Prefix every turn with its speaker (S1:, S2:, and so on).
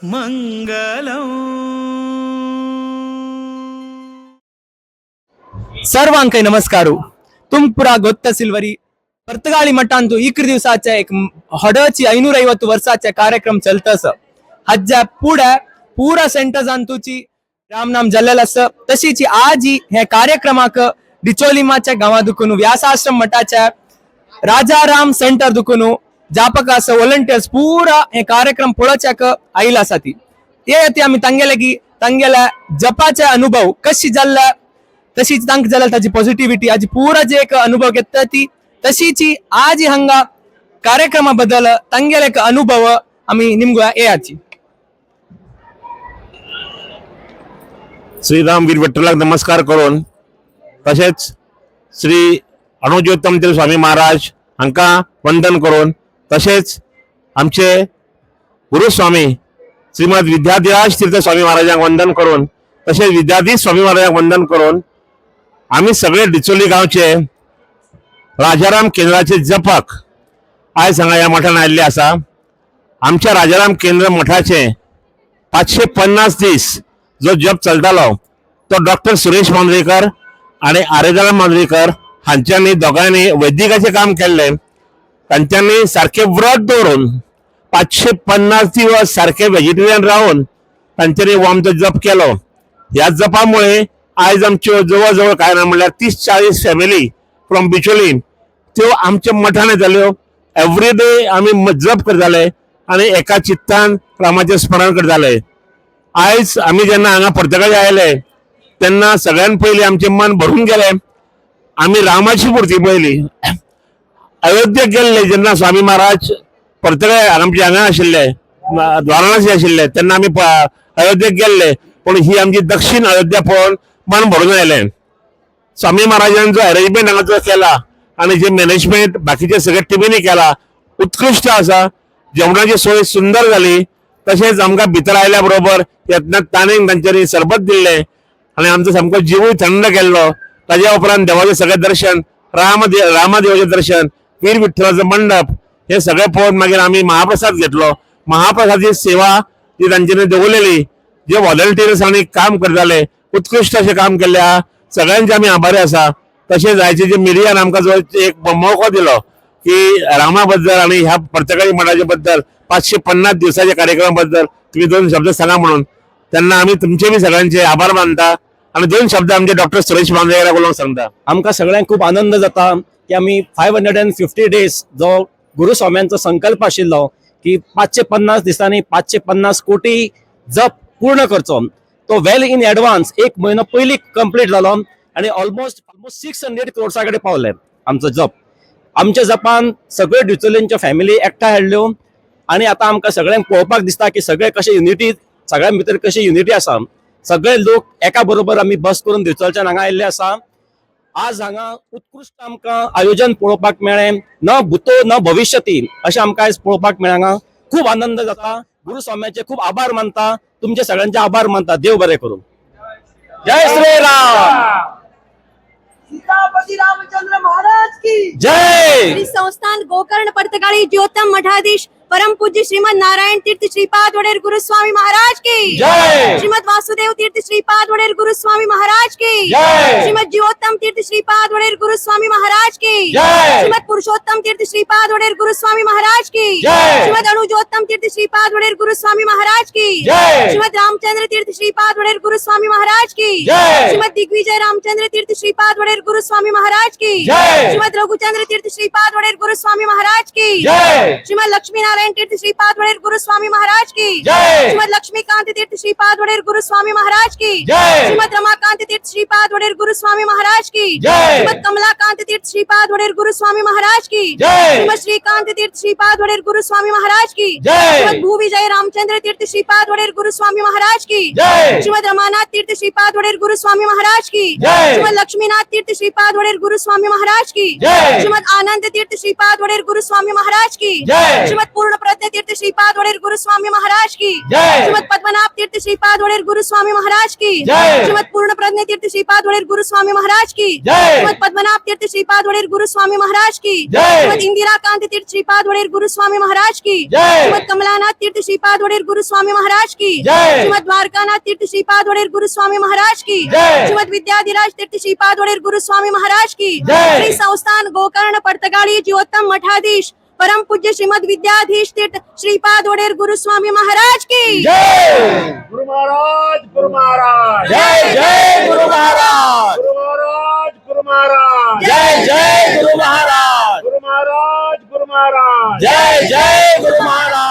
S1: मंगलम.
S2: सर्वांकೈ नमस्कारू. तुमपुरा ಗೊತ್ತ ಸಿಲ್ವರಿ ಪರ್ತಗಾಳಿ ಮಟ್ಟಂತೂ ಈಕ್ರ ದಿವಸಾचे एक हडची 550 वर्षाचे कार्यक्रम चलतस. हज्जा पुढे पूरा सेंटर्स अंतूची रामनाम जल्लेल अस तशीची आज हे कार्यक्रमाक डिचोलिमाच्या गावा दुकुनु व्यासाश्रम मठाच्या राजाराम सेंटर दुकुनु जापक अस व्हॉलंटियर्स पूरा हे कार्यक्रम पळोवच्याक आयला आसा ती ते आम्ही तांगेला जपाचे अनुभव कशी जाल्ला तशीच तांक जाल्यार ताची पॉझिटिव्हिटी आज पूरा जे एक अनुभव घेता ती तशीची आज हंगा कार्यक्रमाबद्दल तांगेल एक अनुभव आम्ही निमगोया येयाची.
S3: श्रीराम वीर विठ्ठलाक नमस्कार करून तसेच श्री अणुज्योतम तीर्थ स्वामी महाराज हांका वंदन करून तसेच आमचे गुरुस्वामी श्रीमद विद्याधीराज तीर्थ स्वामी महाराजांक वंदन करून तसेच विद्याधीश स्वामी महाराजांक वंदन करून आम्ही सगळे डिचोली गावचे राजाराम केंद्राचे जपक आयज हांगा ह्या मठान आयिल्ले आसा. आमच्या राजाराम केंद्र मठाचे 550 दीस जो जप चलतालो तो डॉक्टर सुरेश मांद्रेकर आणि आरेदाराम मांद्रेकर हांच्यांनी दोगांनी वैदिकाचे काम केल्ले. तांच्यांनी सारखे व्रत दवरून 550 दिवस सारखे व्हेजिटेरियन राहून तांच्यांनी हो आमचो जप केलो. ह्या जपामुळे आज आमच्यो जवळ काय ना म्हणल्यार 30-40 फॅमिली फ्रॉम बिचोली त्यो आमच्या मठान येताल्यो. एवरी डे आम्ही जप करताले आणि एका चित्तान रामाचे स्मरण करताले. आयज आम्ही जेन्ना हांगा पर्तगाळी आयले तेन्ना सगळ्यान पयलीं आमचे मन भरून गेले. आम्ही रामाची मूर्ती पळयली. अयोध्येक गेल्ले जेन्ना स्वामी महाराज पर्तगाळी आमचे हांगा आशिल्ले वाराणसी आशिल्ले तेन्ना आम्ही अयोध्येक गेल्ले पण ही आमची दक्षिण अयोध्या पळोवन मन भरून आयलें. स्वामी महाराजांनी जो अरेंजमेंट हांगा जो केला आणि जे मॅनेजमेंट बाकीचे सगळे टिमींनी केला उत्कृष्ट आसा. जेवणाची सोय सुंदर झाली. तसेच आमकां भितर आयल्या बरोबर येतना ताणें तांच्यांनी सरबत दिल्ले आणि आमचो सामको जीवूय थंड केल्लो. ताज्या उपरांत देवाचें सगळें दर्शन रामदेवाचें दर्शन वीर विठ्ठलाचो मंडप हे सगळें पळोवन मागीर आमी महाप्रसाद घेतलो. महाप्रसादाची सेवा जी तांच्यांनी दवरलेली जे व्हॉलंटियर्सांनी काम करताले उत्कृष्ट अशें काम केल्ले आहा. सगळ्यांचे आमी आभारी आसा. तशेंच आयचे जे मिडियान आमकां जो एक मौको दिलो की रामा बद्दल आणि ह्या पर्तगाळी मठाच्या बद्दल 550 दिवसाच्या कार्यक्रमाबद्दल तुम्ही 2 शब्द सांगा म्हणून त्यांना आम्ही तुमचे बी सगळ्यांचे आभार मानता आणि 2 शब्द आमचे डॉक्टर सुरेश मांद्रेकर बोलून सांगता.
S2: आमकां सगळ्यांक खूप आनंद जाता की आम्ही 550 डेज जो गुरुस्वाम्यांचो संकल्प आशिल्लो की 550 दिसांनी 550 कोटी जप पूर्ण करचो तो वेल इन एडवान्स 1 म्हयनो पयलीं कंप्लीट जालो आणि ऑलमोस्ट 600 करोड्सा कडेन पावले आमचो जप. आमच्या जपान सगळे डिचोलींच्या फॅमिली एकठांय हाडल्यो आणि आता आमकां सगळ्यांक पळोवपाक दिसता की सगळे कशे युनिटी सगळ्यां भितर कशी युनिटी आसा. सगळे लोक एका बरोबर आमी बस करून डिचोलच्यान हांगा आयिल्ले आसा. आज हांगा उत्कृष्ट आमकां आयोजन पळोवपाक मेळ्ळें. न भुतो न भविष्यती अशें आमकां आयज पळोवपाक मेळ्ळें. हांगा खूब आनंद जाता. गुरुस्वाम्यांचे खूप आभार मानता. तुमचे सगळ्यांचे आभार मानता. देव बरें करूं. जय श्रीराम.
S4: सीतापति रामचंद्र महाराज की
S2: जय.
S5: श्री संस्थान गोकर्ण पर्तगाळी ज्योतम मठाधीश परम पूज्य श्रीमद नारायण तीर्थ श्रीपाद वडेर गुरुस्वामी महाराज की
S2: जय.
S5: श्रीमद वासुदेव तीर्थ श्रीपाद वडेर गुरुस्वामी महाराज की
S2: जय.
S5: श्रीमद ज्योतम तीर्थ श्रीपाद वडेर गुरुस्वामी महाराज की
S2: जय.
S5: श्रीमद पुरुषोत्तम तीर्थ श्रीपाद वडेर गुरुस्वामी महाराज की
S2: जय.
S5: श्रीमद अणुज्योतम तीर्थ श्रीपाद वडेर गुरुस्वामी महाराज की
S2: जय.
S5: श्रीमद रामचंद्र तीर्थ श्रीपाद वडेर गुरुस्वामी महाराज की
S2: जय.
S5: श्रीमद दिग्विजय रामचंद्र तीर्थ श्रीपाद वडेर गुरुस्वामी महाराज की
S2: जय.
S5: श्रीमद रघुचंद्र तीर्थ श्रीपाद वडेर गुरुस्वामी महाराज की
S2: जय.
S5: श्रीमद लक्ष्मी नारायण तीर्थ श्रीपाद वडेर गुरुस्वामी महाराज की
S2: जय.
S5: श्रीमद लक्ष्मीकांत तीर्थ श्रीपाद वडेर गुरुस्वामी महाराज की
S2: जय.
S5: श्रीमद रमाकांत तीर्थ श्रीपाद वडेर गुरुस्वामी महाराज की
S2: जय.
S5: श्रीमद कमलाकांत तीर्थ श्रीपाद वडेर गुरुस्वामी महाराज की
S2: जय.
S5: श्रीमद श्रीकांत तीर्थ श्रीपाद वडेर गुरुस्वामी महाराज की
S2: जय.
S5: श्रीमद भूविजय रामचंद्र तीर्थ श्रीपाद वडेर गुरुस्वामी महाराज की
S2: जय.
S5: श्रीमद रमानाथ तीर्थ श्रीपाद वडेर गुरुस्वामी महाराज की
S2: जय.
S5: श्रीमद लक्ष्मीनाथ तीर्थ श्रीपाद वडेर गुरुस्वामी महाराज की
S2: जय.
S5: श्रीमद आनंद तीर्थ श्रीपाद वडेर गुरुस्वामी महाराज की
S2: जय.
S5: श्रीमद पूर्ण प्रज्ञ तीर्थ श्रीपाद वडेर गुरुस्वामी महाराज की
S2: जय।
S5: श्रीमद पद्मनाभ तीर्थ श्रीपाद वडेर गुरुस्वामी महाराज की
S2: जय।
S5: श्रीमद पूर्ण प्रज्ञ तीर्थ श्रीपाद वडेर गुरुस्वामी महाराज की
S2: जय।
S5: श्रीमद पद्मनाभ तीर्थ श्रीपाद वडेर गुरुस्वामी महाराज की
S2: जय।
S5: श्रीमद इंदिरा कांत तीर्थ श्रीपाद वडेर गुरुस्वामी महाराज की
S2: जय।
S5: श्रीमद कमलानाथ तीर्थ श्रीपाद वडेर गुरुस्वामी महाराज की
S2: जय।
S5: श्रीमद द्वारकानाथ तीर्थ श्रीपाद वडेर गुरुस्वामी महाराज की
S2: जय।
S5: श्रीमद विद्याधिराज तीर्थ श्रीपाद वडेर गुरुस्वामी महाराज की
S2: जय।
S5: श्री संस्थान गोकर्ण पर्तगाळी जीवोत्तम मठाधीश परम पूज्य श्रीमद विद्याधीश तीर्थ श्रीपाद वडेर गुरुस्वामी महाराज की
S2: जय
S3: गुरु महाराज गुरु महाराज
S2: जय जय गुरु महाराज
S3: गुरु महाराज गुरु महाराज
S2: जय जय गुरु महाराज
S3: गुरु महाराज गुरु महाराज
S2: जय जय गुरु महाराज